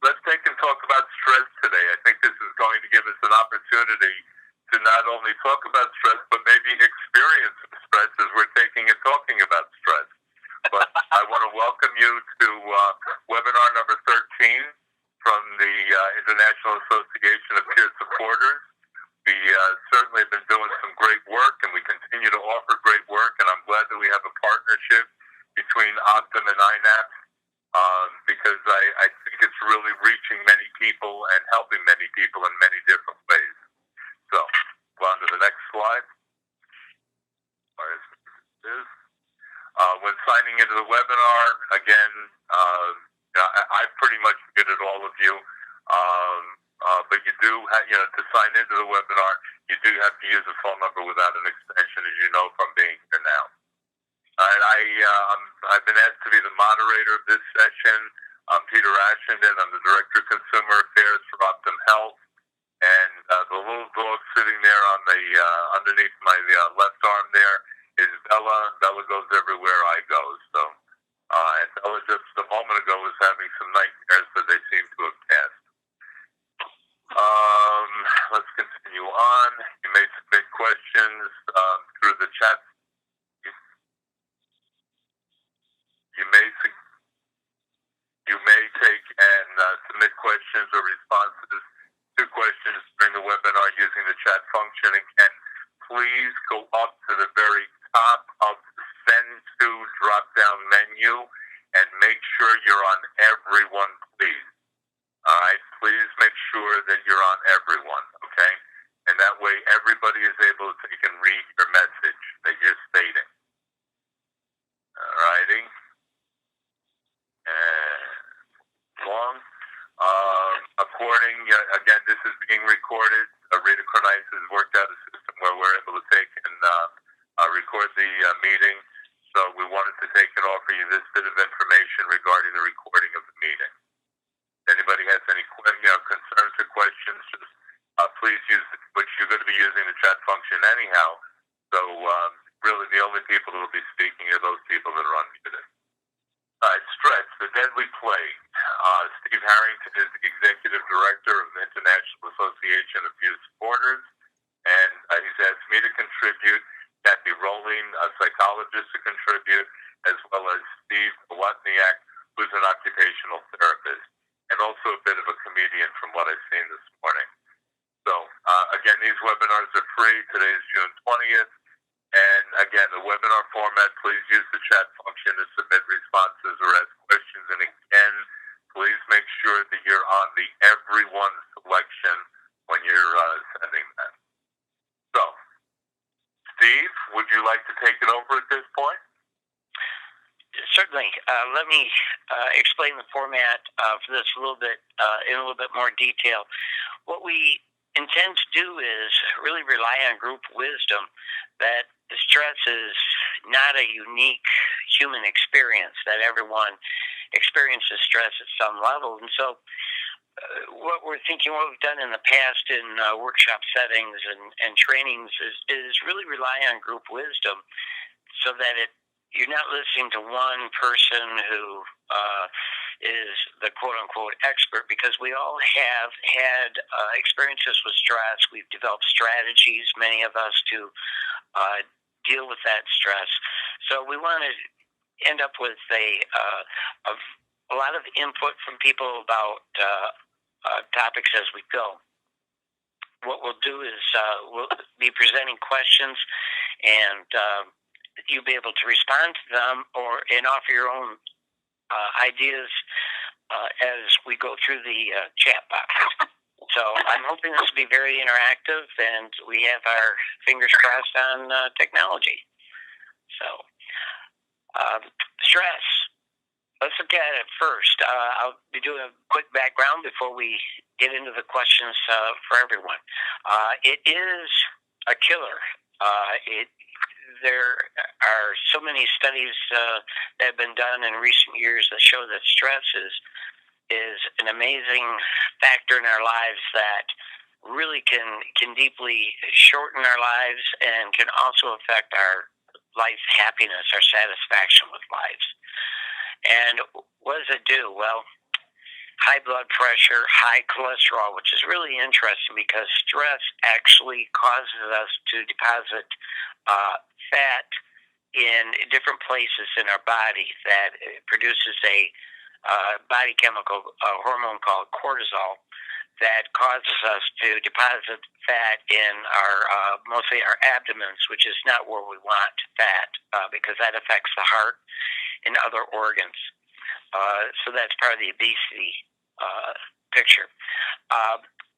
let's take and talk about stress today. I think this is going to give us an opportunity to not only talk about stress, but maybe experience stress as we're taking and talking about stress. But I want to welcome you to webinar number 13 from the International Association of Peer Supporters. We certainly have been doing some great work, and we continue to offer great work, and I'm glad that we have a partnership between Optum and iNAPS, because I think it's really reaching many people and helping many people in many different ways. So, go on to the next slide. When signing into the webinar, again, I pretty much muted all of you. But you do have, to sign into the webinar, you do have to use a phone number without an extension, as you know from being here now. And I've been asked to be the moderator of this session. I'm Peter Ashenden. I'm the Director of Consumer Affairs for Optum Health. And the little dog sitting there on the underneath my left arm there is Bella. Bella goes everywhere I go. So, and Bella just a moment ago was having some nightmares, but they seem to have passed. Let's continue on. You may submit questions through the chat. You may take and submit questions or responses to questions during the webinar using the chat function. Again, please go up to the very top of the Send To drop-down menu and make sure you're on everyone, please. All right, please make sure that you're on everyone, okay? And that way everybody is able to take and read your message that you're stating. All righty. And long. Again, this is being recorded. Rita Createus has worked out a system where we're able to take and record the meeting. So we wanted to take and offer you this bit of information regarding the recording of the meeting. Anybody has any concerns or questions, just please use which you're going to be using the chat function anyhow. So really the only people that will be speaking are those people that are unmuted. Stress, the deadly plague. Steve Harrington is the Executive Director of the International Association of Peer Supporters, and he's asked me to contribute, Kathleen Roaleen, a psychologist, to contribute, as well as Steve Nawotniak, who's an occupational therapist, and also a bit of a comedian from what I've seen this morning. So, again, these webinars are free. Today is June 20th. And again, the webinar format, please use the chat function to submit responses or ask questions. And again, please make sure that you're on the everyone selection when you're sending that. So, Steve, would you like to take it over at this point? Certainly. Let me explain the format for this a little bit in a little bit more detail. What we intend to do is really rely on group wisdom that stress is not a unique human experience, that everyone experiences stress at some level. And so what we're thinking, what we've done in the past in workshop settings and trainings is really rely on group wisdom so that you're not listening to one person who is the quote-unquote expert, because we all have had experiences with stress. We've developed strategies, many of us, to deal with that stress. So we want to end up with a lot of input from people about topics as we go. What we'll do is we'll be presenting questions, and you'll be able to respond to them and offer your own ideas as we go through the chat box. So I'm hoping this will be very interactive, and we have our fingers crossed on technology. So stress. Let's look at it first. I'll be doing a quick background before we get into the questions for everyone. It is a killer. There are so many studies that have been done in recent years that show that stress is an amazing factor in our lives that really can deeply shorten our lives and can also affect our life happiness, our satisfaction with lives. And what does it do? Well, high blood pressure, high cholesterol, which is really interesting because stress actually causes us to deposit fat in different places in our body that produces a body chemical hormone called cortisol that causes us to deposit fat in our mostly our abdomens, which is not where we want fat because that affects the heart and other organs. So that's part of the obesity picture.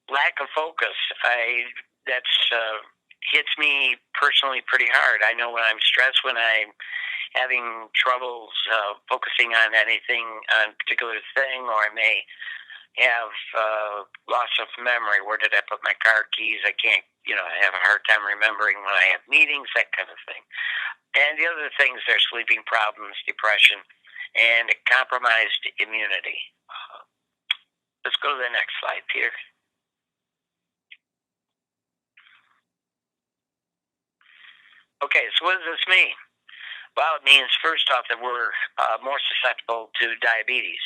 Lack of focus, that's hits me personally pretty hard. I know when I'm stressed, when I'm having troubles focusing on anything, on a particular thing, or I may have loss of memory. Where did I put my car keys? I can't, I have a hard time remembering when I have meetings, that kind of thing. And the other things are sleeping problems, depression, and compromised immunity. Let's go to the next slide, Peter. Okay, so what does this mean? Well, it means, first off, that we're more susceptible to diabetes.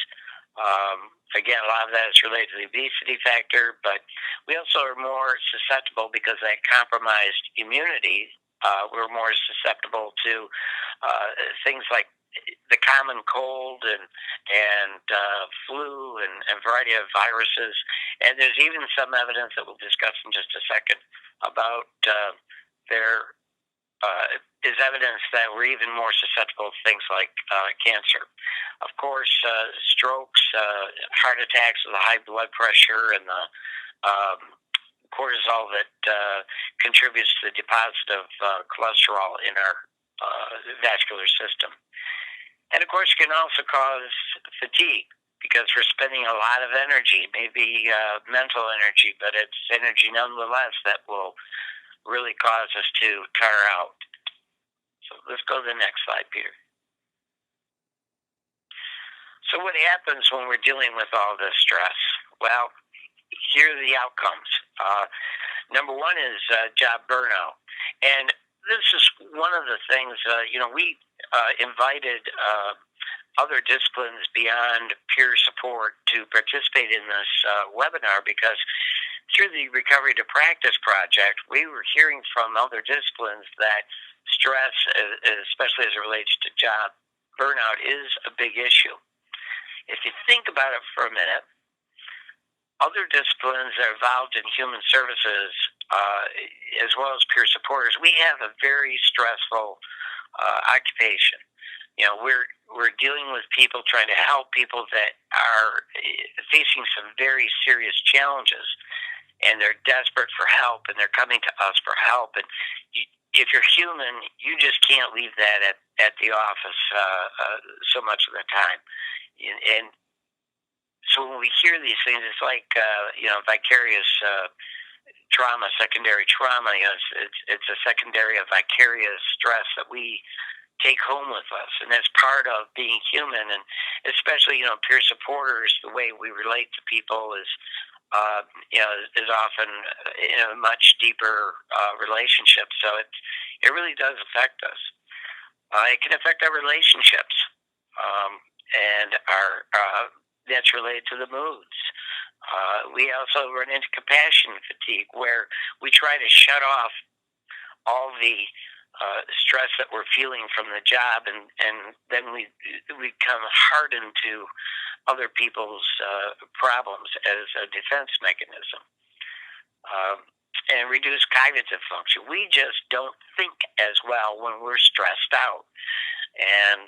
Again, a lot of that is related to the obesity factor, but we also are more susceptible because of that compromised immunity. We're more susceptible to things like the common cold and flu and a variety of viruses. And there's even some evidence that we'll discuss in just a second about there is evidence that we're even more susceptible to things like cancer. Of course, strokes, heart attacks with the high blood pressure and the cortisol that contributes to the deposit of cholesterol in our vascular system. And of course, it can also cause fatigue because we're spending a lot of energy, maybe mental energy, but it's energy nonetheless that will really cause us to tire out. So let's go to the next slide, Peter. So what happens when we're dealing with all this stress? Well, here are the outcomes. Number one is job burnout. And this is one of the things, we invited other disciplines beyond peer support to participate in this webinar because through the Recovery to Practice project, we were hearing from other disciplines that stress, especially as it relates to job burnout, is a big issue. If you think about it for a minute, other disciplines that are involved in human services, as well as peer supporters, we have a very stressful occupation. We're dealing with people, trying to help people that are facing some very serious challenges, and they're desperate for help, and they're coming to us for help. And if you're human, you just can't leave that at the office so much of the time. And so when we hear these things, it's like vicarious trauma, secondary trauma. It's a secondary of vicarious stress that we take home with us, and that's part of being human. And especially peer supporters, the way we relate to people is often in a much deeper relationship. So it really does affect us. It can affect our relationships, and our that's related to the moods. We also run into compassion fatigue, where we try to shut off all the stress that we're feeling from the job, and then we become hardened to other people's problems as a defense mechanism. And reduce cognitive function. We just don't think as well when we're stressed out. And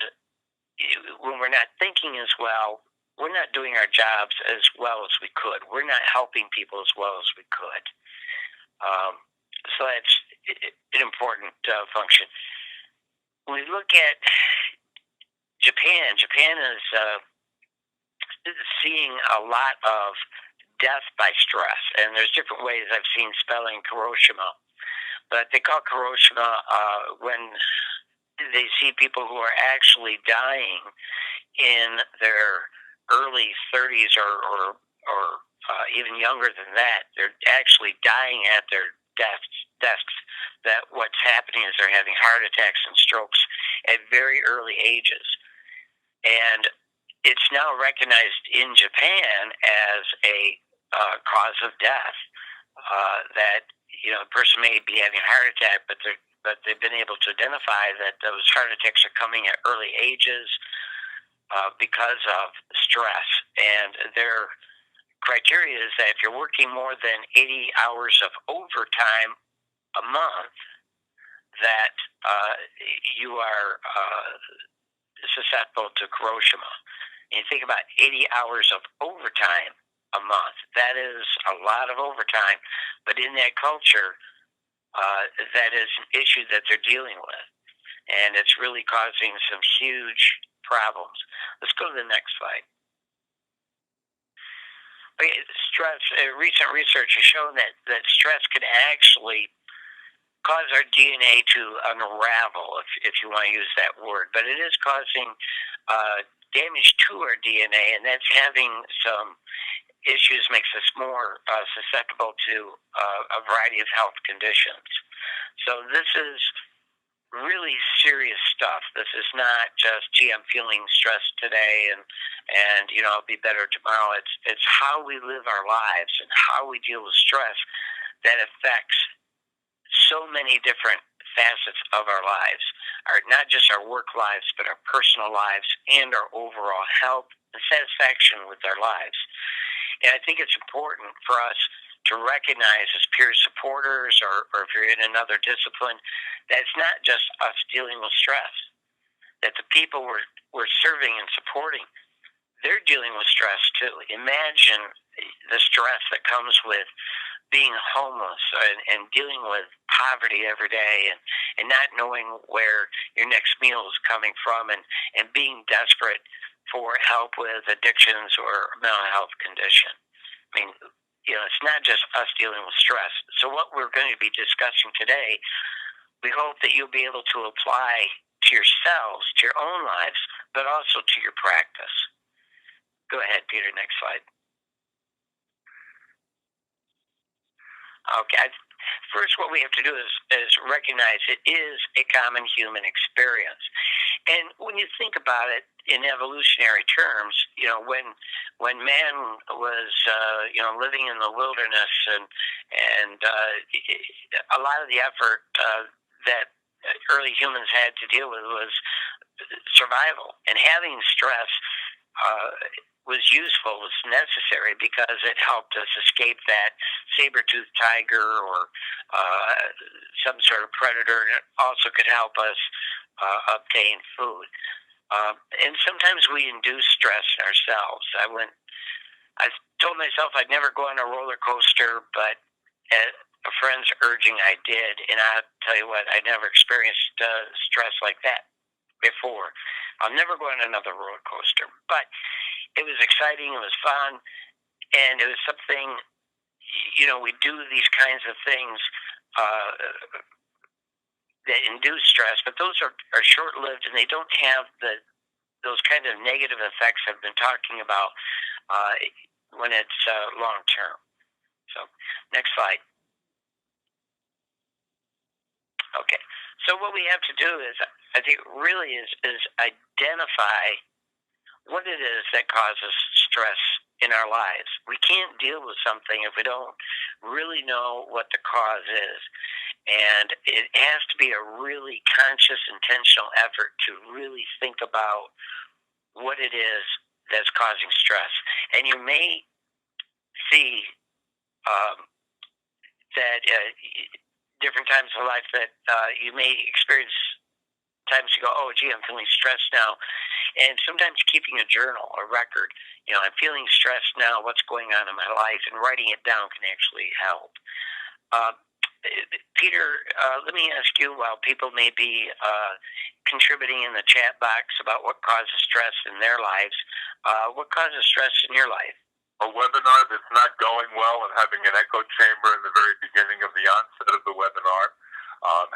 when we're not thinking as well, we're not doing our jobs as well as we could. We're not helping people as well as we could. So that's an important function. When we look at Japan is seeing a lot of death by stress, and there's different ways I've seen spelling Hiroshima, but they call Hiroshima when they see people who are actually dying in their early 30s or even younger than that. They're actually dying at their desks. That what's happening is they're having heart attacks and strokes at very early ages. And it's now recognized in Japan as a cause of death. That a person may be having a heart attack, but they've been able to identify that those heart attacks are coming at early ages because of stress. And their criteria is that if you're working more than 80 hours of overtime a month, that you are susceptible to Hiroshima. And you think about 80 hours of overtime a month. That is a lot of overtime, but in that culture, that is an issue that they're dealing with, and it's really causing some huge problems. Let's go to the next slide. Okay, stress. Recent research has shown that stress could actually cause our DNA to unravel, if you want to use that word, but it is causing damage to our DNA, and that's having some issues, makes us more susceptible to a variety of health conditions. So this is really serious stuff. This is not just, gee, I'm feeling stressed today and I'll be better tomorrow. It's how we live our lives and how we deal with stress that affects so many different facets of our lives, not just our work lives, but our personal lives and our overall health and satisfaction with our lives. And I think it's important for us to recognize as peer supporters or if you're in another discipline, that it's not just us dealing with stress, that the people we're serving and supporting, they're dealing with stress too. Imagine the stress that comes with being homeless and dealing with poverty every day and not knowing where your next meal is coming from and being desperate for help with addictions or mental health condition. I mean, it's not just us dealing with stress. So what we're going to be discussing today, we hope that you'll be able to apply to yourselves, to your own lives, but also to your practice. Go ahead, Peter, next slide. Okay. First, what we have to do is recognize it is a common human experience. And when you think about it in evolutionary terms, when man was, living in the wilderness and a lot of the effort that early humans had to deal with was survival. And having stress was useful, was necessary because it helped us escape that saber-toothed tiger or some sort of predator, and it also could help us obtain food. And sometimes we induce stress in ourselves. I told myself I'd never go on a roller coaster, but at a friend's urging I did, and I'll tell you what, I never experienced stress like that before. I'll never go on another roller coaster, but it was exciting, it was fun, and it was something, we do these kinds of things that induce stress, but those are short-lived and they don't have those kind of negative effects I've been talking about when it's long-term. So, next slide. Okay, so what we have to do is, I think really is identify what it is that causes stress in our lives. We can't deal with something if we don't really know what the cause is. And it has to be a really conscious, intentional effort to really think about what it is that's causing stress. And you may see that different times in life that you may experience times you go, oh, gee, I'm feeling stressed now. And sometimes keeping a journal, a record, I'm feeling stressed now, what's going on in my life, and writing it down can actually help. Peter, let me ask you, while people may be contributing in the chat box about what causes stress in their lives, what causes stress in your life? A webinar that's not going well and having an echo chamber in the very beginning of the onset of the webinar.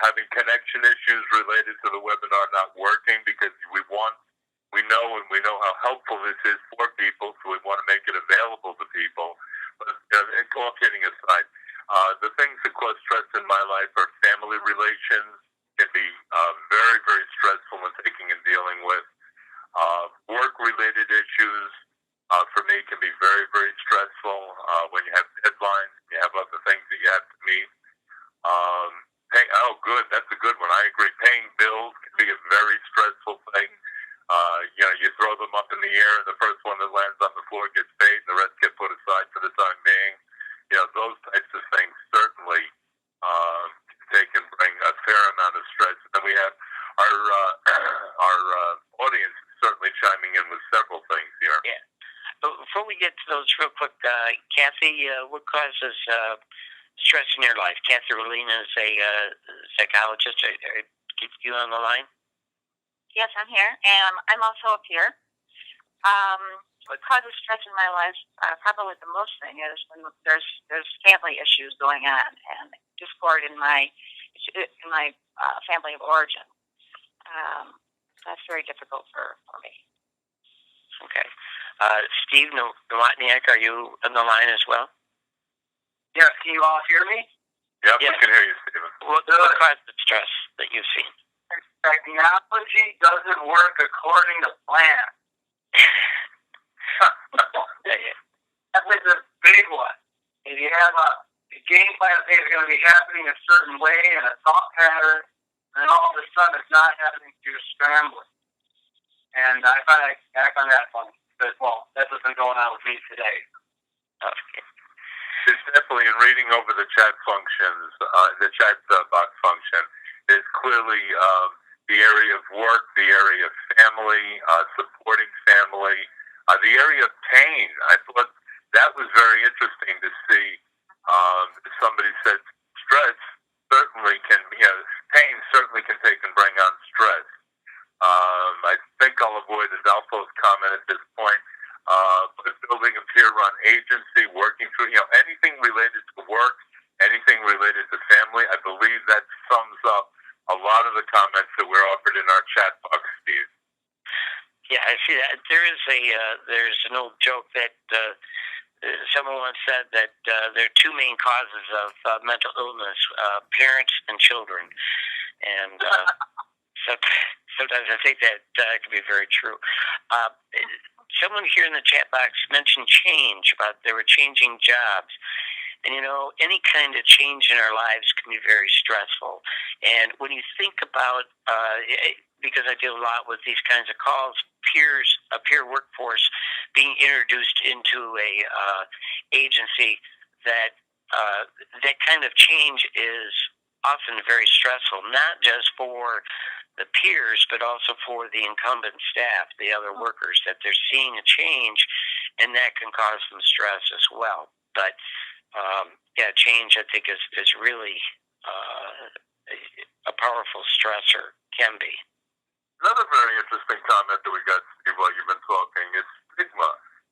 Having connection issues related to the webinar not working because we know how helpful this is for people, so we want to make it available to people. But all kidding aside, the things that cause stress in my life are family relations, can be very, very stressful in taking and dealing with. Work-related issues, very, very stressful when you have deadlines, and you have other things that you have to meet. Good. That's a good one. I agree. Paying bills can be a very stressful thing. You throw them up in the air, and the first one that lands on the floor gets paid, and the rest get put aside for the time being. Those types of things certainly they can bring a fair amount of stress. And then we have our audience certainly chiming in with several things here. Yeah. But before we get to those real quick, Kathy, what causes stress in your life? Kathleen Roaleen is a psychologist. Keep you on the line? Yes, I'm here, and I'm also a peer. What causes stress in my life, probably the most thing, is when there's family issues going on and discord in my family of origin. That's very difficult for me. Okay. Steve Nawotniak, are you on the line as well? Yes, can you all hear me? Yep, we can hear you, Stephen. What causes the stress that you've seen? Technology doesn't work according to plan. That was a big one. If you have a game plan that is going to be happening a certain way and a thought pattern, and all of a sudden it's not happening, you're scrambling. And I find that funny. But, well, that's what's been going on with me today. Okay. It's definitely, in reading over the chat functions, the chat box function, is clearly the area of work, the area of family, supporting family, the area of pain. I thought that was very interesting to see. Somebody said stress certainly can, pain certainly can take and bring on stress. I think I'll avoid Adolfo's comment at this point. But building a peer-run agency, working through, anything related to work, anything related to family, I believe that sums up a lot of the comments that were offered in our chat box, Steve. Yeah, I see that. There's an old joke that someone once said that there are two main causes of mental illness: parents and children. And sometimes I think that can be very true. Someone here in the chat box mentioned change, about they were changing jobs. And, any kind of change in our lives can be very stressful. And when you think about, because I deal a lot with these kinds of calls, a peer workforce being introduced into a agency, that kind of change is often very stressful, not just for the peers, but also for the incumbent staff, the other workers, that they're seeing a change, and that can cause some stress as well. But change, I think, is really a powerful stressor, can be. Another very interesting comment that we got, Steve, while you've been talking, is stigma,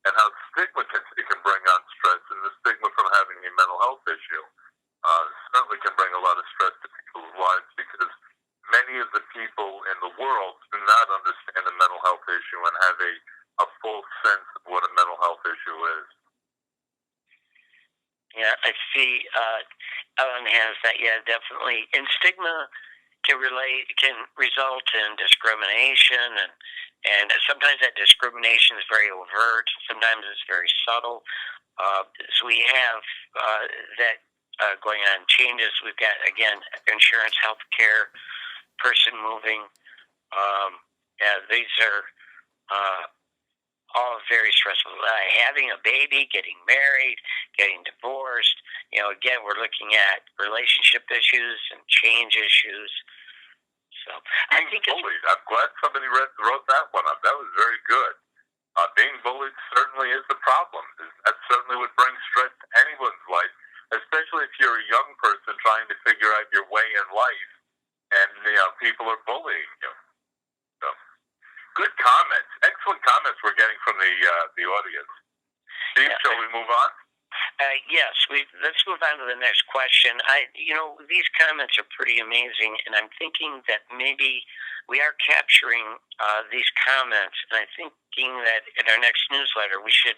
and how stigma can bring on stress, and the stigma from having a mental health issue certainly can bring a lot of stress to people's lives, because many of the people in the world do not understand a mental health issue and have a full sense of what a mental health issue is. Yeah, I see. Ellen has that. Yeah, definitely. And stigma can result in discrimination, and sometimes that discrimination is very overt. Sometimes it's very subtle. So we have that going on. Changes. We've got, again, insurance, health care, person moving. These are all very stressful. Having a baby, getting married, getting divorced. Again, we're looking at relationship issues and change issues. So I think bullied. I'm glad somebody wrote that one up. That was very good. Being bullied certainly is the problem. That certainly would bring stress to anyone's life, especially if you're a young person trying to figure out your way in life, and people are bullying you. So, good comments, excellent comments we're getting from the audience. Steve, shall we move on? Yes, let's move on to the next question. These comments are pretty amazing, and I'm thinking that maybe we are capturing these comments, and I'm thinking that in our next newsletter we should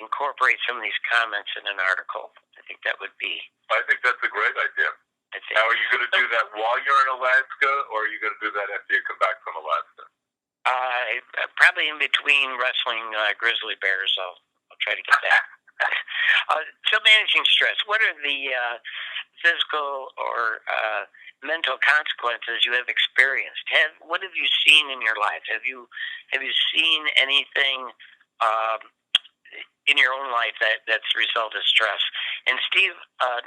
incorporate some of these comments in an article. I think that would be... I think that's a great idea. Now, are you going to do that while you're in Alaska, or are you going to do that after you come back from Alaska? Probably in between wrestling grizzly bears, I'll try to get that. So managing stress, what are the physical or mental consequences you have experienced? What have you seen in your life? Have you seen anything in your own life that's the result of stress? And Steve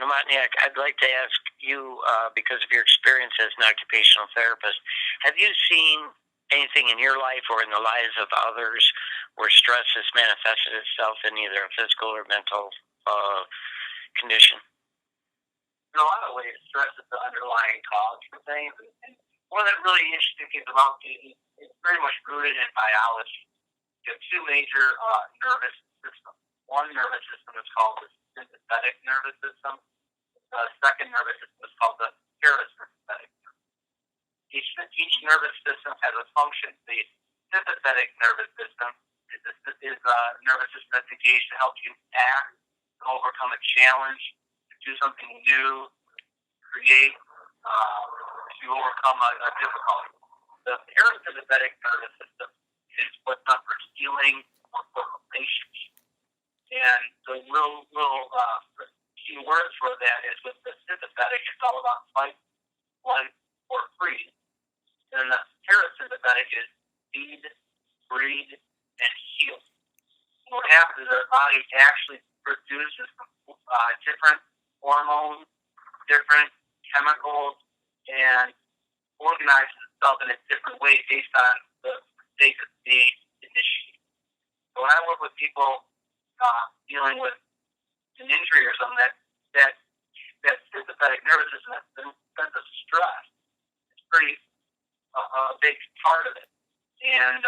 Nawotniak, I'd like to ask you, because of your experience as an occupational therapist, have you seen anything in your life or in the lives of others where stress has manifested itself in either a physical or mental condition? In a lot of ways, stress is the underlying cause for things. And one of the really interesting things about it is very much rooted in biology. You have two major nervous systems. One nervous system is called the sympathetic nervous system. The second nervous system is called the parasympathetic nervous system. Each nervous system has a function. The sympathetic nervous system is a nervous system that's engaged to help you act, to overcome a challenge, to do something new, create, to overcome a difficulty. The parasympathetic nervous system is what's done for healing or for relationships. And the little key words for that is with the sympathetic, it's all about fight, flight, or freeze. And the parasympathetic is feed, breathe, and heal. What happens is our body actually produces different hormones, different chemicals, and organizes itself in a different way based on the state of being initiated. So when I work with people dealing with an injury or something, that sympathetic nervous system, that sense of stress, is pretty a big part of it. And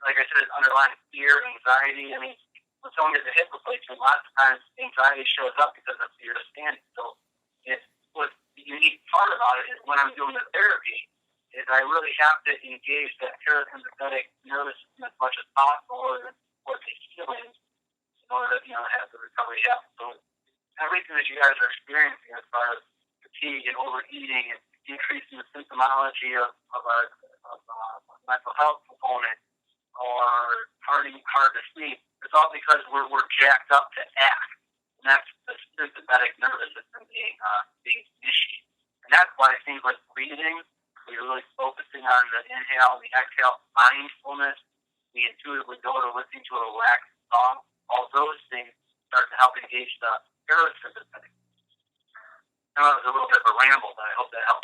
like I said, it's underlying fear, anxiety. I mean, when someone gets a hip replacement, a lot of times anxiety shows up because of fear of standing. So what the unique part about it is when I'm doing the therapy, is I really have to engage that parasympathetic nervous system as much as possible or the healing in order to have the recovery happen. So everything that you guys are experiencing as far as fatigue and overeating and increasing the symptomology of a mental health component or hard to sleep, it's all because we're jacked up to act. And that's the sympathetic nervous system being initiated. And that's why things like breathing, we're really focusing on the inhale, the exhale, mindfulness. We intuitively go to listening to a relaxed song. All those things start to help engage the parasympathetic. I know it was a little bit of a ramble, but I hope that helped.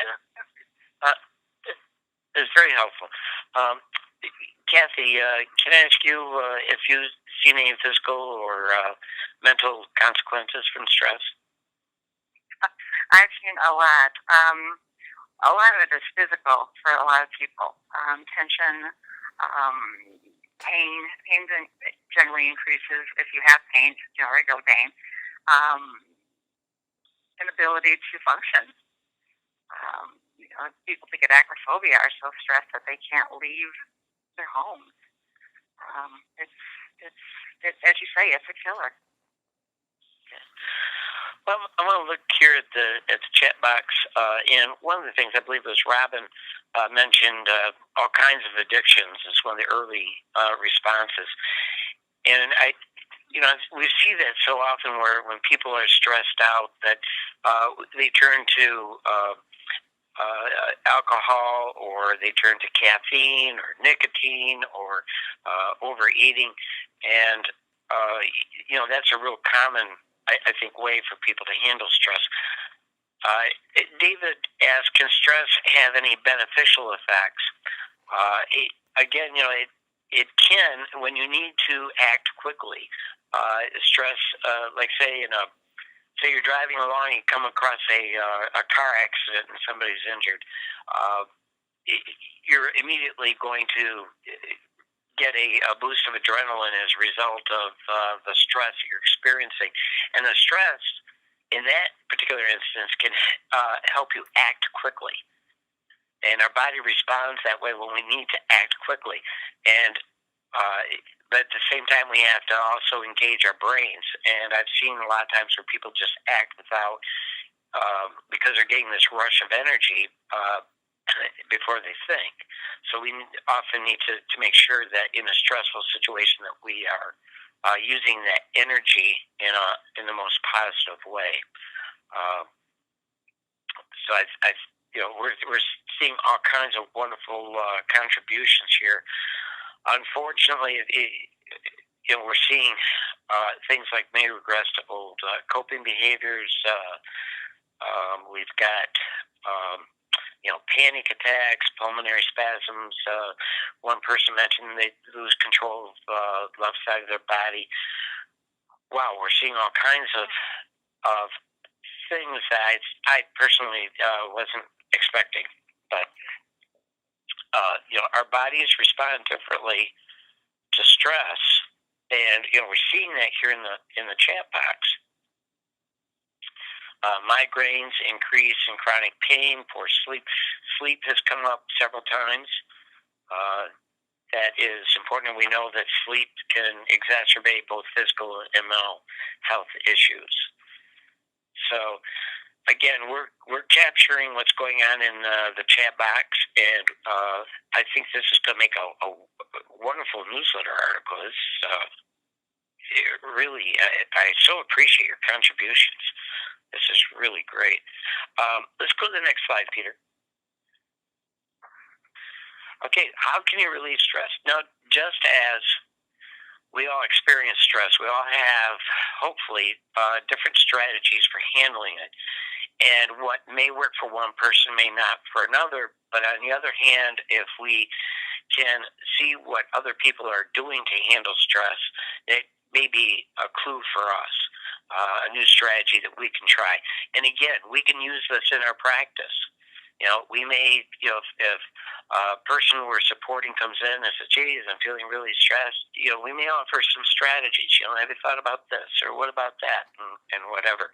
It's very helpful. Kathy, can I ask you if you've seen any physical or mental consequences from stress? I've seen a lot. A lot of it is physical for a lot of people. Tension, pain. Pain generally increases if you have pain, regular pain. Inability to function. People that get acrophobia are so stressed that they can't leave their homes. It's as you say, it's a killer. Well, I want to look here at the chat box, and one of the things I believe was Robin mentioned all kinds of addictions as one of the early responses, and we see that so often where when people are stressed out that they turn to alcohol, or they turn to caffeine or nicotine or overeating, and that's a real common, I think, way for people to handle stress. David asked, can stress have any beneficial effects? Again, it can when you need to act quickly. Stress, like say you're driving along, you come across a car accident and somebody's injured. You're immediately going to get a boost of adrenaline as a result of the stress you're experiencing. And the stress in that particular instance can help you act quickly. And our body responds that way when we need to act quickly. But at the same time, we have to also engage our brains. And I've seen a lot of times where people just act without, because they're getting this rush of energy, before they think. So we often need to make sure that in a stressful situation that we are using that energy in the most positive way. So we're seeing all kinds of wonderful contributions here. Unfortunately, we're seeing things like may regress to old coping behaviors. We've got panic attacks, pulmonary spasms. One person mentioned they lose control of the left side of their body. Wow, we're seeing all kinds of things that I personally wasn't expecting. But our bodies respond differently to stress, and we're seeing that here in the chat box. Migraines, increase in chronic pain, poor sleep. Sleep has come up several times. That is important. We know that sleep can exacerbate both physical and mental health issues. So, again, we're capturing what's going on in the chat box, and I think this is going to make a wonderful newsletter article. Really, I so appreciate your contributions. This is really great. Let's go to the next slide, Peter. Okay, how can you relieve stress? Now, just as we all experience stress, we all have, hopefully, different strategies for handling it. And what may work for one person may not for another. But on the other hand, if we can see what other people are doing to handle stress, it may be a clue for us, a new strategy that we can try. And again, we can use this in our practice. We may, if a person we're supporting comes in and says, geez, I'm feeling really stressed, we may offer some strategies. Have you thought about this? Or what about that? And whatever.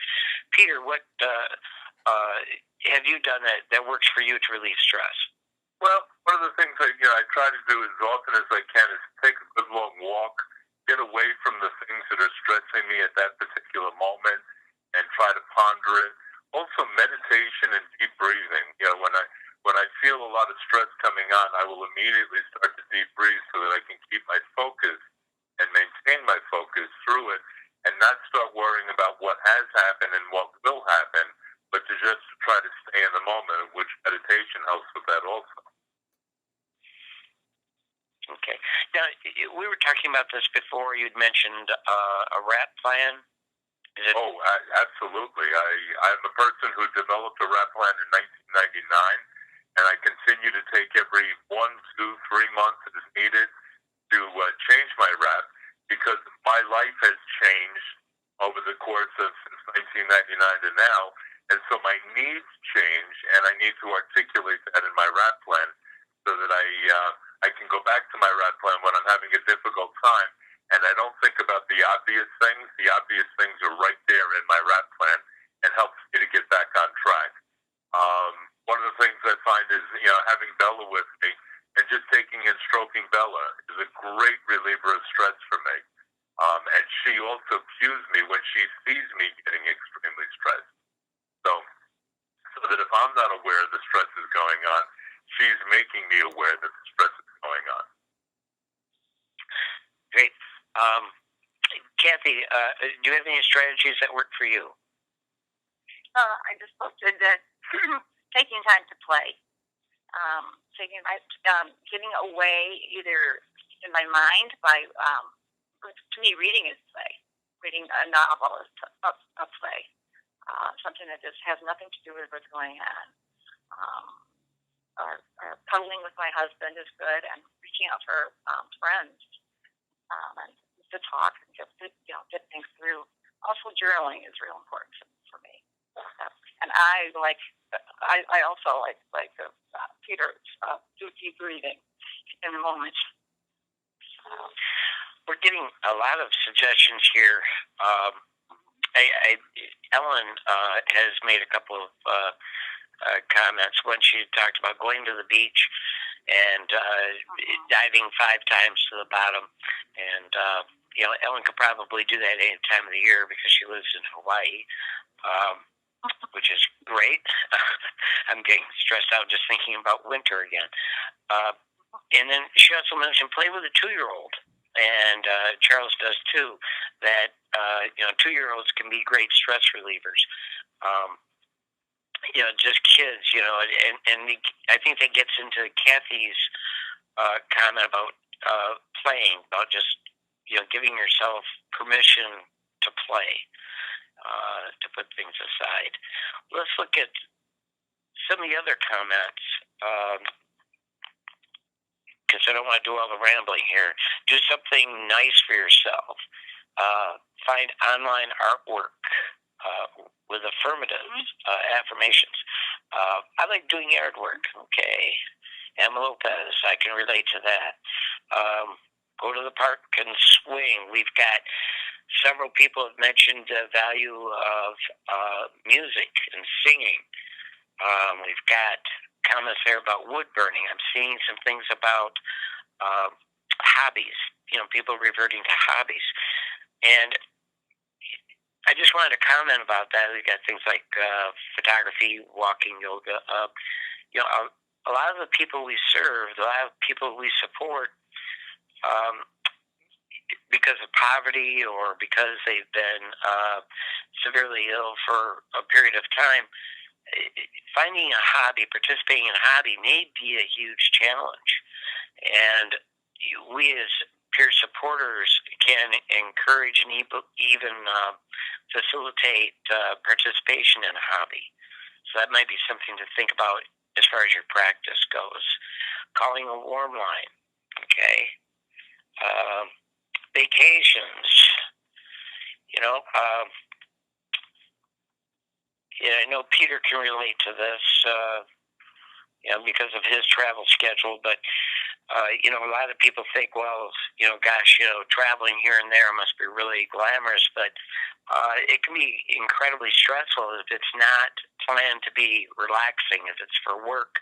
Peter, what have you done that works for you to relieve stress? Well, one of the things I try to do as often as I can is take a good long walk, get away from the things that are stressing me at that particular moment, and try to ponder it. Also, meditation and deep breathing. When I feel a lot of stress coming on, I will immediately start to deep breathe so that I can keep my focus and maintain my focus through it, and not start worrying about what has happened and what will happen, but to just try to stay in the moment, which meditation helps with that also. Okay. Now, we were talking about this before. You'd mentioned a RAP plan. Absolutely. I'm a person who developed a RAP plan in 1999, and I continue to take every 1, 2, 3 months as needed to change my RAP, because my life has changed over the course of since 1999 to now, and so my needs change, and I need to articulate that in my RAP plan so that I can go back to my RAP plan when I'm having a difficult time. And I don't think about the obvious things. The obvious things are right there in my RAP plan and helps me to get back on track. One of the things I find is, having Bella with me and just taking and stroking Bella is a great reliever of stress for me. And she also cues me when she sees me getting extremely stressed. So that if I'm not aware the stress is going on, she's making me aware that the stress is going on. Great. Kathy, do you have any strategies that work for you? I just posted that taking time to play, getting away either in my mind by, to me, reading is play. Reading a novel is a play. Something that just has nothing to do with what's going on. Or cuddling with my husband is good, and reaching out for friends and to talk and just get things through. Also, journaling is real important for me. And I also like Peter's do deep breathing in the moment. We're getting a lot of suggestions here. Ellen has made a couple of comments when she talked about going to the beach and diving 5 times to the bottom. And, Ellen could probably do that any time of the year because she lives in Hawaii, which is Right? I'm getting stressed out just thinking about winter again. And then she also mentioned play with a 2-year-old. And Charles does too, that 2-year-olds can be great stress relievers. Just kids, and I think that gets into Kathy's comment about playing, about just giving yourself permission to play, to put things aside. Let's look at some of the other comments. Because I don't want to do all the rambling here. Do something nice for yourself. Find online artwork with affirmatives, affirmations. I like doing yard work. Okay. Emma Lopez, I can relate to that. Go to the park and swing. We've got several people have mentioned the value of music and singing. We've got comments there about wood burning. I'm seeing some things about hobbies, people reverting to hobbies. And I just wanted to comment about that. We've got things like photography, walking, yoga. A lot of the people we serve, a lot of people we support, because of poverty or because they've been severely ill for a period of time, finding a hobby, participating in a hobby may be a huge challenge. And we as peer supporters can encourage and even facilitate participation in a hobby. So that might be something to think about as far as your practice goes. Calling a warm line, okay? Vacations, I know Peter can relate to this, because of his travel schedule, but, a lot of people think, well, traveling here and there must be really glamorous, but it can be incredibly stressful if it's not planned to be relaxing, if it's for work.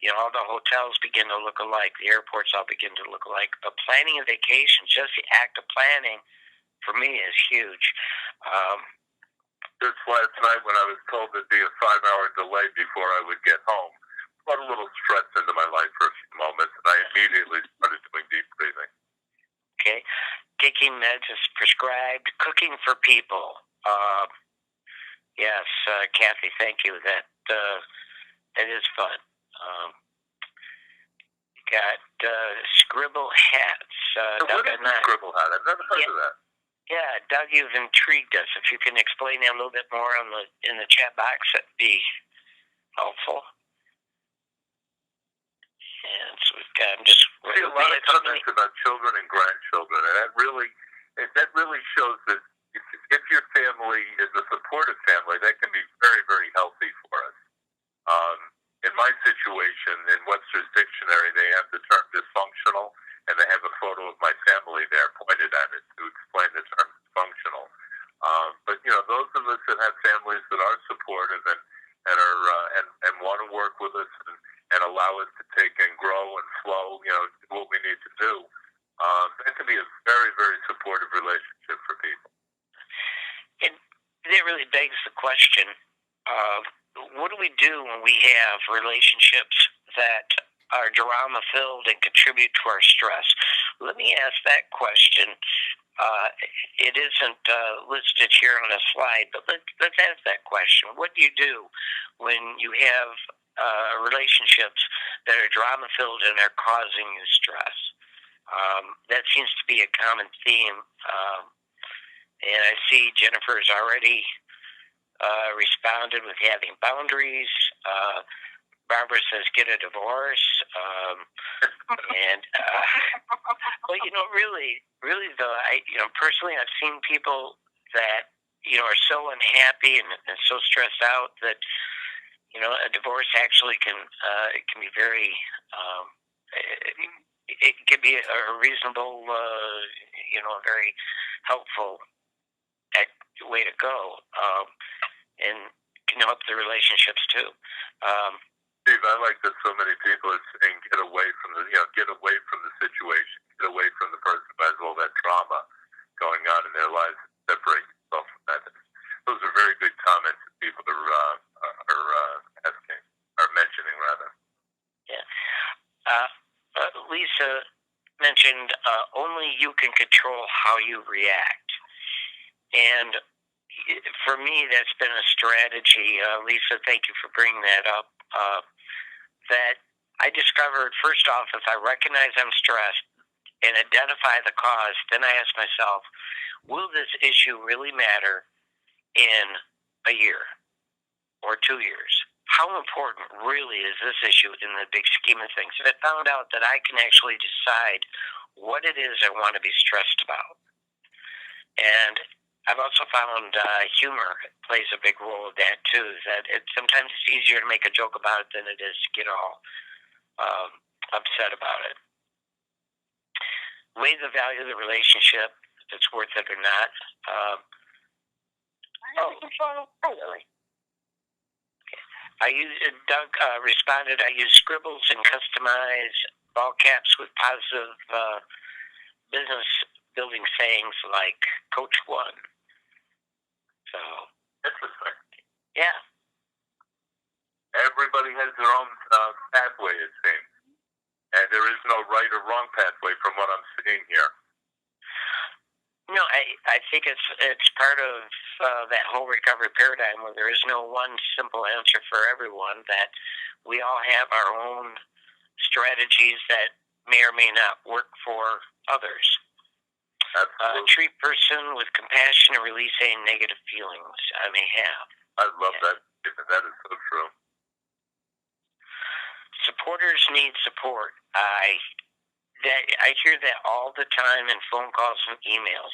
All the hotels begin to look alike, the airports all begin to look alike, but planning a vacation, just the act of planning, for me, is huge. Just last night when I was told there'd be a 5-hour delay before I would get home, brought a little stress into my life for a few moments, and I immediately started doing deep breathing. Okay. Taking meds as prescribed, cooking for people. Yes, Kathy, thank you. That is fun. Got scribble hats. What is a scribble hat? I've never heard of that. Yeah, Doug, you've intrigued us. If you can explain that a little bit more in the chat box, that'd be helpful. And so we've got, I'm just see a lot of comments about children and grandchildren, and that really shows that if your family is a supportive family, that can be very, very healthy for us. In my situation, in Webster's Dictionary, they have the term dysfunctional, and they have a photo of my family there pointed at it to explain the term dysfunctional. But those of us that have families that are supportive and are and want to work with us and allow us to take and grow and flow, do what we need to do, that can be a very, very supportive relationship for people. And that really begs the question of, what do we do when we have relationships that are drama-filled and contribute to our stress? Let me ask that question. It isn't listed here on a slide, but let's ask that question. What do you do when you have relationships that are drama-filled and are causing you stress? That seems to be a common theme. And I see Jennifer's already responded with having boundaries. Barbara says, get a divorce. And, really though, personally, I've seen people that, are so unhappy and so stressed out that, a divorce actually can be very, it can be a reasonable, a very helpful way to go. And can help the relationships too. Steve, I like that so many people are saying get away from the situation, get away from the person who has all that trauma going on in their lives, separate yourself from that. Those are very good comments that people are Lisa mentioned only you can control how you react. And for me, that's been a strategy. Lisa, thank you for bringing that up. That I discovered, first off, if I recognize I'm stressed and identify the cause, then I ask myself, will this issue really matter in a year or 2 years? How important really is this issue in the big scheme of things? And I found out that I can actually decide what it is I want to be stressed about. And I've also found humor plays a big role in that too. That sometimes it's easier to make a joke about it than it is to get all upset about it. Weigh the value of the relationship, if it's worth it or not. Doug responded, I use scribbles and customize ball caps with positive business building sayings like Coach One. So interesting. Yeah. Everybody has their own pathway, it seems. And there is no right or wrong pathway from what I'm seeing here. No, I think it's part of that whole recovery paradigm where there is no one simple answer for everyone, that we all have our own strategies that may or may not work for others. Treat person with compassion and release any negative feelings I may have. I love that. That is so true. Supporters need support. I hear that all the time in phone calls and emails.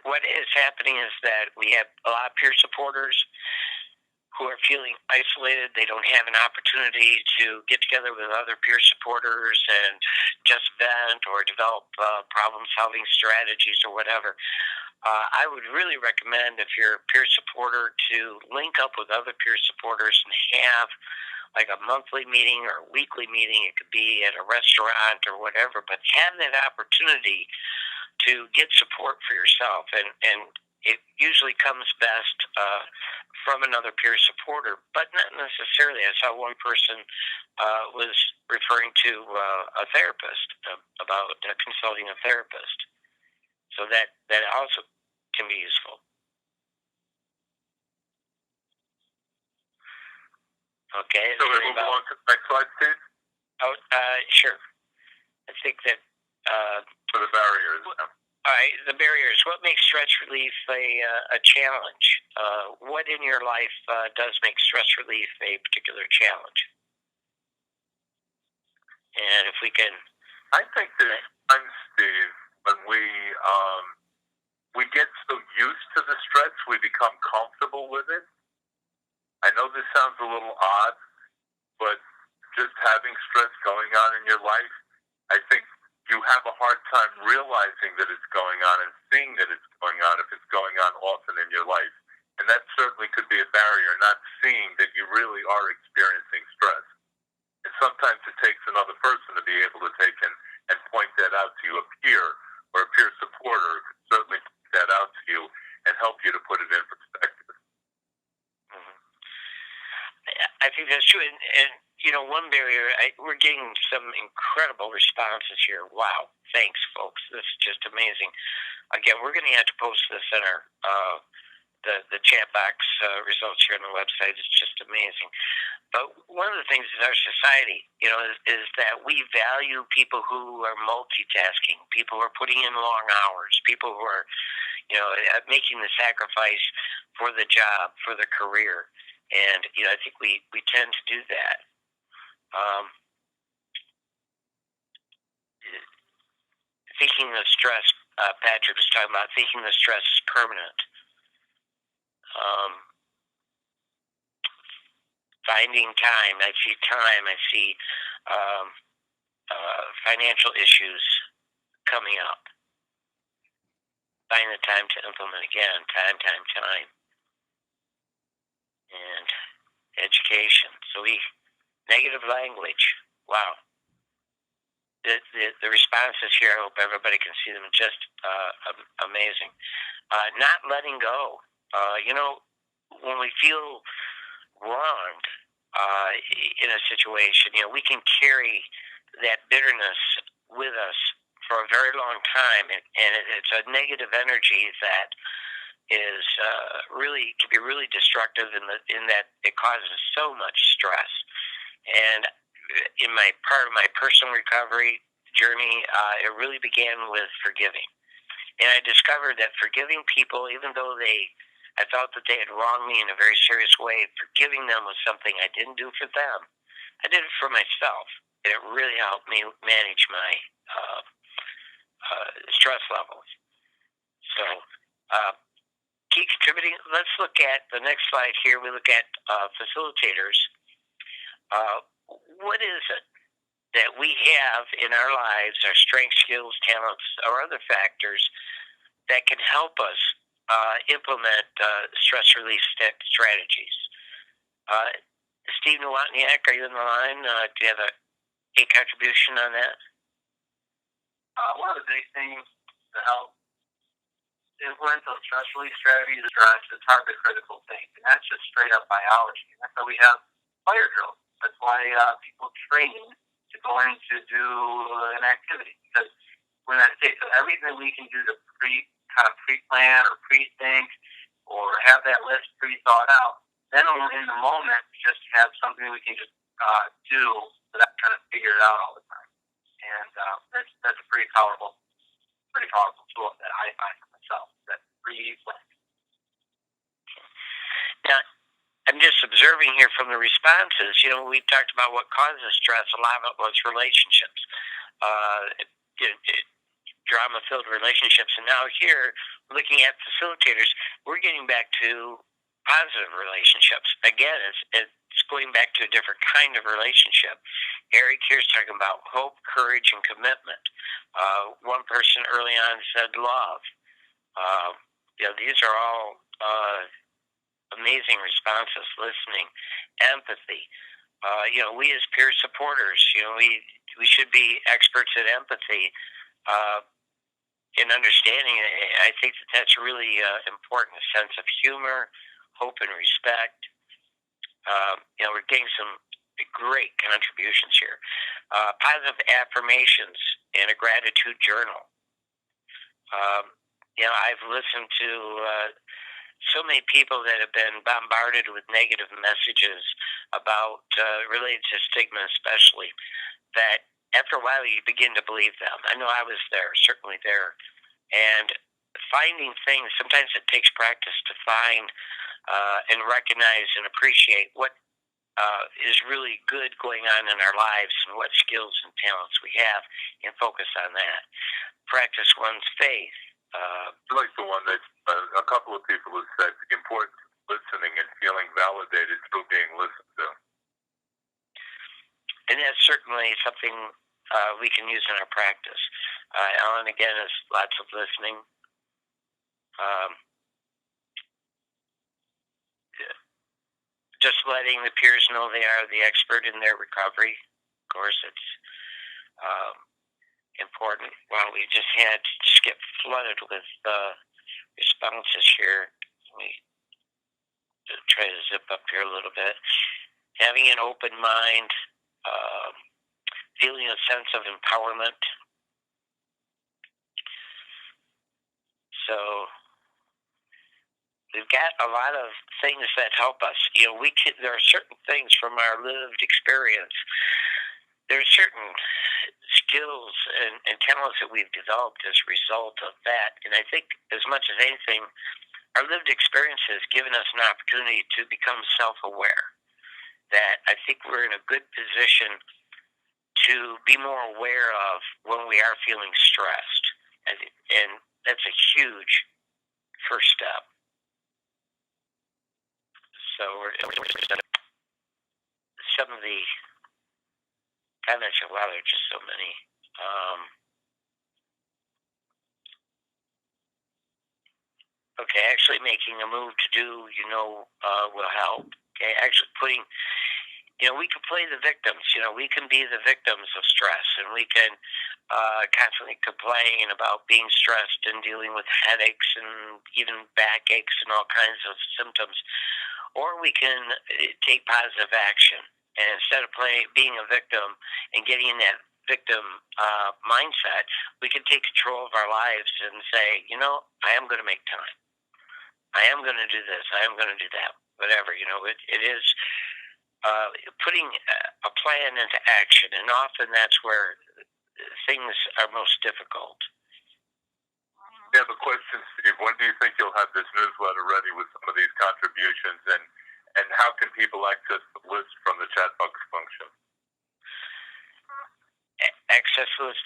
What is happening is that we have a lot of peer supporters who are feeling isolated. They don't have an opportunity to get together with other peer supporters and just vent or develop problem-solving strategies or whatever. I would really recommend, if you're a peer supporter, to link up with other peer supporters and have like a monthly meeting or a weekly meeting. It could be at a restaurant or whatever, but have that opportunity to get support for yourself. And it usually comes best from another peer supporter, but not necessarily. I saw one person was referring to a therapist about consulting a therapist. So that also can be useful. Okay. So we move on to the next slide, Steve? Oh, sure. I think that... for the barriers. All right, the barriers. What makes stress relief a challenge? What in your life does make stress relief a particular challenge? And if we can... I think that sometimes, Steve, when we get so used to the stress, we become comfortable with it. I know this sounds a little odd, but just having stress going on in your life, I think you have a hard time realizing that it's going on and seeing that it's going on if it's going on often in your life. And that certainly could be a barrier, not seeing that you really are experiencing stress. And sometimes it takes another person to be able to take and point that out to you. A peer or a peer supporter could certainly point that out to you and help you to put it in perspective. Mm-hmm. I think that's true. And you know, one barrier, we're getting some incredible responses here. Wow. Thanks, folks. This is just amazing. Again, we're going to have to post this in our the chat box results here on the website. It's just amazing. But one of the things in our society, you know, is that we value people who are multitasking, people who are putting in long hours, people who are, you know, making the sacrifice for the job, for the career. And, you know, I think we tend to do that. Thinking the stress, Patrick was talking about thinking the stress is permanent. Finding time. I see financial issues coming up. Find the time to implement again. Time. And education. So negative language. Wow. The responses here, I hope everybody can see them, just amazing. Not letting go. You know, when we feel wronged, in a situation. We can carry that bitterness with us for a very long time, and it's a negative energy that is can be really destructive in that it causes so much stress. And in part of my personal recovery journey, it really began with forgiving. And I discovered that forgiving people, even though I felt that they had wronged me in a very serious way, forgiving them was something I didn't do for them. I did it for myself. And it really helped me manage my stress levels. So, key contributing, let's look at the next slide here. We look at facilitators. What is it that we have in our lives, our strengths, skills, talents, or other factors that can help us implement stress relief strategies? Steve Nawotniak, are you on the line? Do you have a contribution on that? One of the big things to help implement those stress relief strategies is the target critical think, and that's just straight up biology. And that's why we have fire drills. That's why people train to go in to do an activity, because we're in that state. So everything we can do to pre-plan or pre-think or have that list pre-thought out, then when we're in the moment, just have something we can just do without trying to figure it out all the time. And that's a pretty powerful tool that I find for myself, that pre-plan. Now, I'm just observing here from the responses. We talked about what causes stress. A lot of it was relationships, drama-filled relationships. And now here, looking at facilitators, we're getting back to positive relationships. Again, it's going back to a different kind of relationship. Eric here's talking about hope, courage, and commitment. One person early on said love. These are all amazing responses. Listening, empathy. We as peer supporters, we should be experts at empathy. In understanding, I think that's really important. A sense of humor, hope, and respect. We're getting some great contributions here. Positive affirmations and a gratitude journal. I've listened to so many people that have been bombarded with negative messages about related to stigma, especially, that after a while you begin to believe them. I know I was there, certainly there, and finding things. Sometimes it takes practice to find and recognize and appreciate what is really good going on in our lives and what skills and talents we have, and focus on that. Practice one's faith. I like the one that a couple of people have said, the importance of listening and feeling validated through being listened to. And that's certainly something we can use in our practice. Ellen, again, is lots of listening. Just letting the peers know they are the expert in their recovery. Of course, it's important. Well, we just get flooded with responses here. Let me try to zip up here a little bit. Having an open mind, feeling a sense of empowerment. So we've got a lot of things that help us. There are certain things from our lived experience. There are certain skills and talents that we've developed as a result of that. And I think as much as anything, our lived experience has given us an opportunity to become self-aware. That I think we're in a good position to be more aware of when we are feeling stressed. And that's a huge first step. So some of the comments, wow, there are just so many. Okay, actually making a move to do, will help. Okay, actually putting, we can play the victims. We can be the victims of stress, and we can constantly complain about being stressed and dealing with headaches and even backaches and all kinds of symptoms. or we can take positive action. And instead of being a victim and getting in that victim mindset, we can take control of our lives and say, I am going to make time. I am going to do this. I am going to do that. Whatever, it is putting a plan into action, and often that's where things are most difficult. I have a question, Steve. When do you think you'll have this newsletter ready with some of these contributions, and how can people access the list from the chat box function? Access list.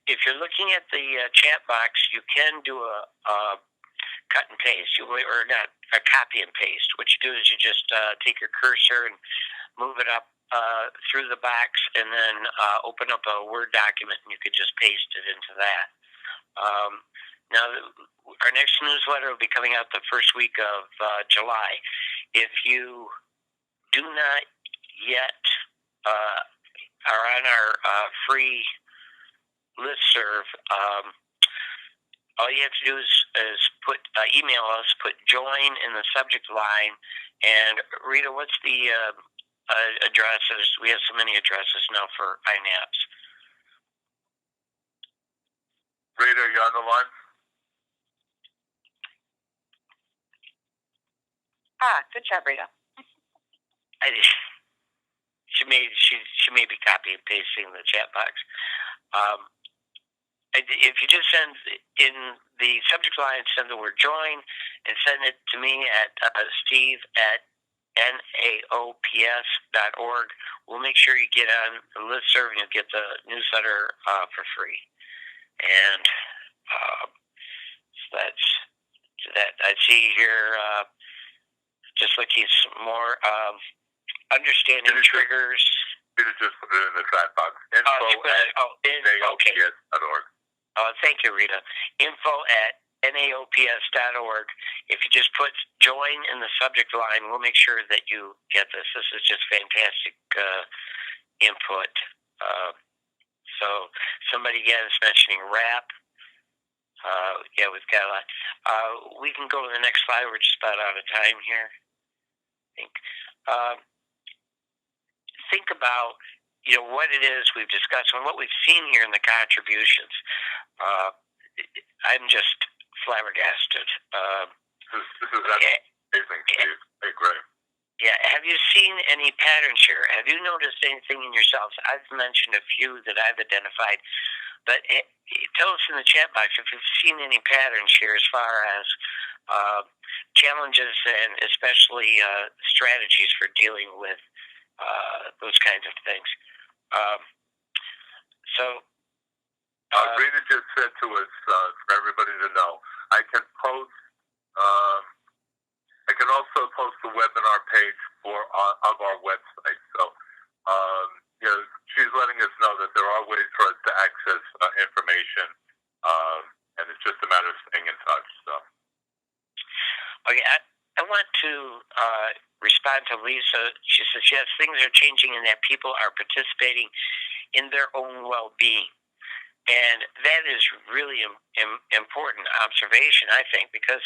If you're looking at the chat box, you can do a cut and paste, or not a copy and paste. What you do is you just take your cursor and move it up through the box, and then open up a Word document, and you could just paste it into that. Now, our next newsletter will be coming out the first week of July. If you do not yet are on our free listserv, all you have to do is put email us, put join in the subject line, and Rita, what's the addresses? We have so many addresses now for iNAPS. Rita, are you on the line? Good job, Rita. She may be copy and pasting the chat box. If you just send in the subject line, send the word join, and send it to me at steve@NAOPS.org. We'll make sure you get on the listserv and you'll get the newsletter for free. And so that's that. I see here, just looking some more understanding triggers. You just put it in the chat box. Info@NAOPS.org. Thank you, Rita. Info@NAOPS.org. If you just put join in the subject line, we'll make sure that you get this. This is just fantastic input. So somebody again is mentioning rap. Yeah, we've got a lot. We can go to the next slide. We're just about out of time here, I think. Think about what it is we've discussed and what we've seen here in the contributions. I'm just flabbergasted. This is amazing, Steve. Hey, great. Yeah. Have you seen any patterns here? Have you noticed anything in yourselves? I've mentioned a few that I've identified, but tell us in the chat box if you've seen any patterns here as far as challenges and especially strategies for dealing with those kinds of things. Rita just said to us, for everybody to know, I can post. I can also post the webinar page of our website. So, she's letting us know that there are ways for us to access information, and it's just a matter of staying in touch. So, okay, I want to respond to Lisa. She says, yes, things are changing in that people are participating in their own well-being. And that is really important observation, I think, because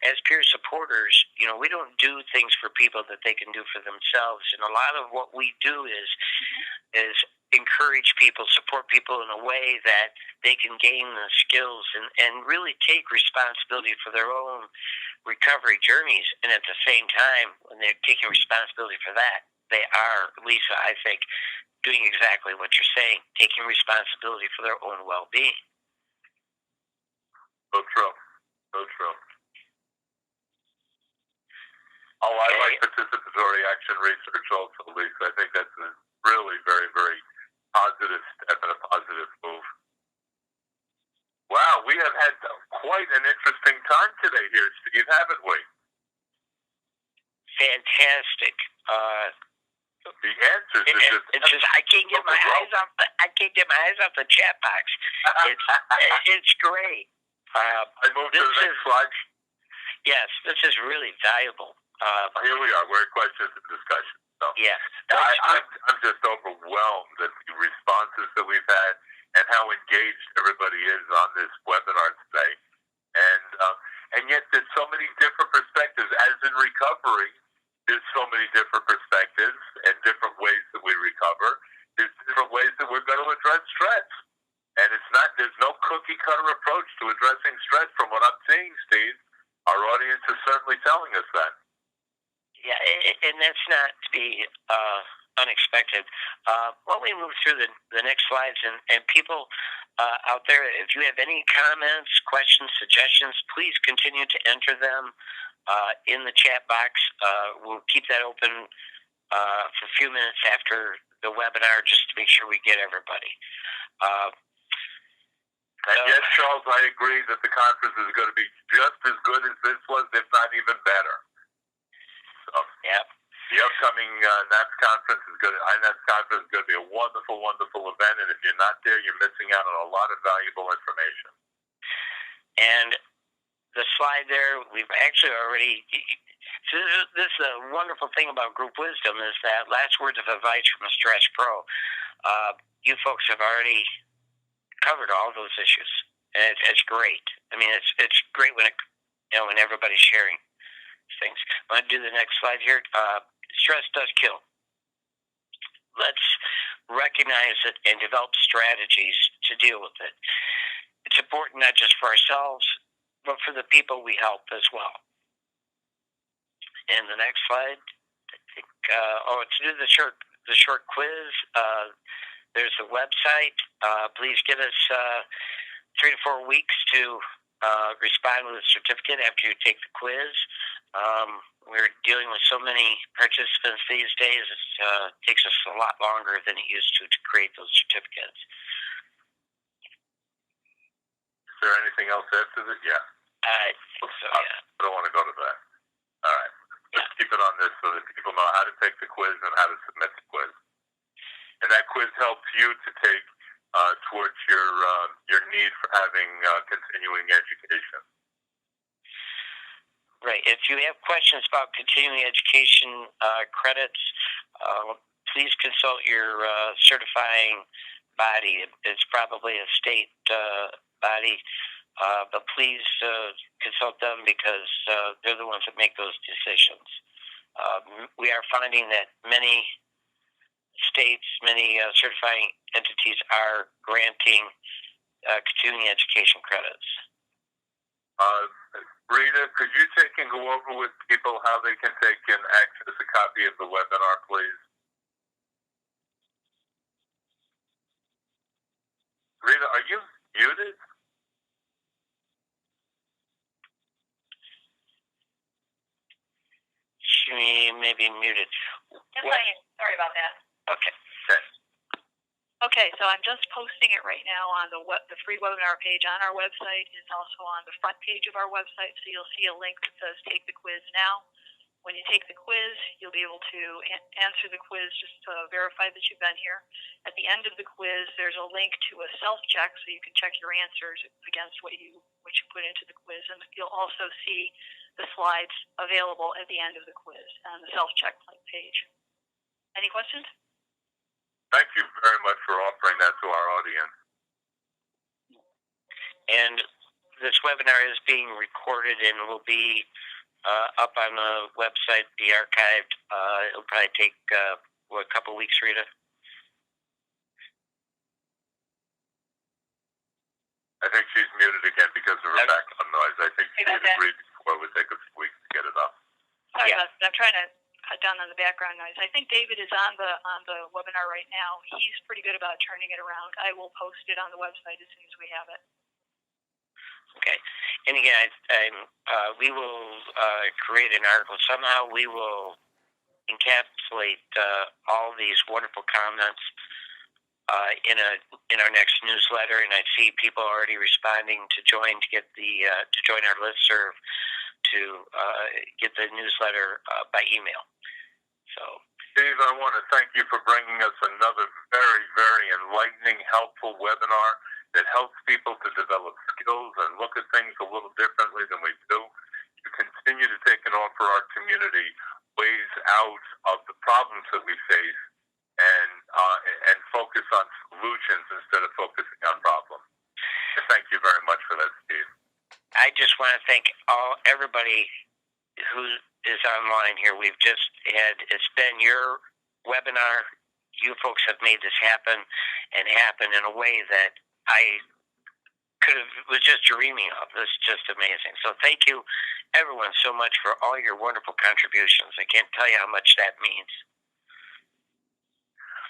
as peer supporters, we don't do things for people that they can do for themselves. And a lot of what we do is encourage people, support people in a way that they can gain the skills and really take responsibility for their own recovery journeys. And at the same time, when they're taking responsibility for that, they are, Lisa, I think, doing exactly what you're saying, taking responsibility for their own well-being. So true. So true. Oh, I like participatory action research also, Lisa. I think that's a really very, very positive step and a positive move. Wow, we have had quite an interesting time today here, Steve, haven't we? Fantastic. The answers are just I can't get my eyes off the chat box. It's great. I move to the next slide. Yes, this is really valuable. Here we are. We're at questions and discussion. So, yeah, I'm just overwhelmed at the responses that we've had and how engaged everybody is on this webinar today. And And yet there's so many different perspectives. As in recovery, there's so many different perspectives and different ways that we recover. There's different ways that we're going to address stress. And there's no cookie cutter approach to addressing stress from what I'm seeing, Steve. Our audience is certainly telling us that. Yeah, and that's not to be unexpected. Why don't we move through the next slides, and people out there, if you have any comments, questions, suggestions, please continue to enter them in the chat box. We'll keep that open for a few minutes after the webinar just to make sure we get everybody. And yes, Charles, I agree that the conference is going to be just as good as this was, if not even better. So, yep. The upcoming N.A.P.S conference is going to, iNAPS conference is going to be a wonderful, wonderful event, and if you're not there, you're missing out on a lot of valuable information. And the slide there, we've actually already. So this is a wonderful thing about group wisdom is that last words of advice from a Stress Pro. You folks have already covered all those issues, and it's great. I mean, it's great when when everybody's sharing things. I'm going to do the next slide here. Stress does kill. Let's recognize it and develop strategies to deal with it. It's important not just for ourselves, but for the people we help as well. And the next slide, I think, to do the short quiz, there's a website. Please give us 3 to 4 weeks to respond with a certificate after you take the quiz. We're dealing with so many participants these days, it takes us a lot longer than it used to create those certificates. Is there anything else after this? Yeah. I think so, yeah. I don't want to go to that. All right. Let's keep it on this so that people know how to take the quiz and how to submit the quiz. And that quiz helps you to take towards your need for having continuing education. Right. If you have questions about continuing education credits, please consult your certifying body. It's probably a state body, but please consult them because they're the ones that make those decisions. We are finding that many states, many certifying entities are granting continuing education credits. Rita, could you take and go over with people how they can take and access a copy of the webinar, please? Rita, are you muted? She may be muted. Yes, I am. Sorry about that. Okay. Okay, so I'm just posting it right now on the free webinar page on our website. It's also on the front page of our website, so you'll see a link that says Take the Quiz Now. When you take the quiz, you'll be able to answer the quiz just to verify that you've been here. At the end of the quiz, there's a link to a self-check, so you can check your answers against what you put into the quiz, and you'll also see the slides available at the end of the quiz on the self-check page. Any questions? Thank you very much for offering that to our audience. And this webinar is being recorded and will be up on the website, be archived. It'll probably take, a couple weeks, Rita? I think she's muted again because of her background noise. I think she agreed before it would take a few weeks to get it up. Sorry about that. I'm trying to cut down on the background noise. I think David is on the webinar right now. He's pretty good about turning it around. I will post it on the website as soon as we have it. Okay. And again, we will create an article. Somehow we will encapsulate all these wonderful comments in our next newsletter. And I see people already responding to join our listserv to get the newsletter by email. So, Steve, I want to thank you for bringing us another very, very enlightening, helpful webinar that helps people to develop skills and look at things a little differently than we do. You continue to take and offer our community ways out of the problems that we face and focus on solutions instead of focusing on problems. And thank you very much for that, Steve. I just want to thank everybody who is online here. We've just it's been your webinar. You folks have made this happen in a way that I was just dreaming of. This is just amazing. So thank you, everyone, so much for all your wonderful contributions. I can't tell you how much that means.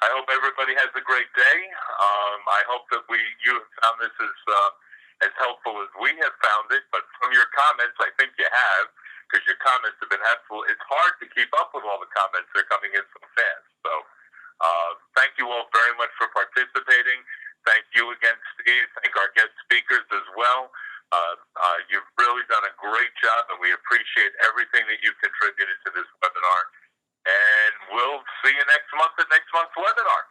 I hope everybody has a great day. I hope that you have found this as helpful as we have found it. But from your comments, I think you have, because your comments have been helpful. It's hard to keep up with all the comments that are coming in so fast. So thank you all very much for participating. Thank you again, Steve. Thank our guest speakers as well. You've really done a great job, and we appreciate everything that you've contributed to this webinar. And we'll see you next month at next month's webinar.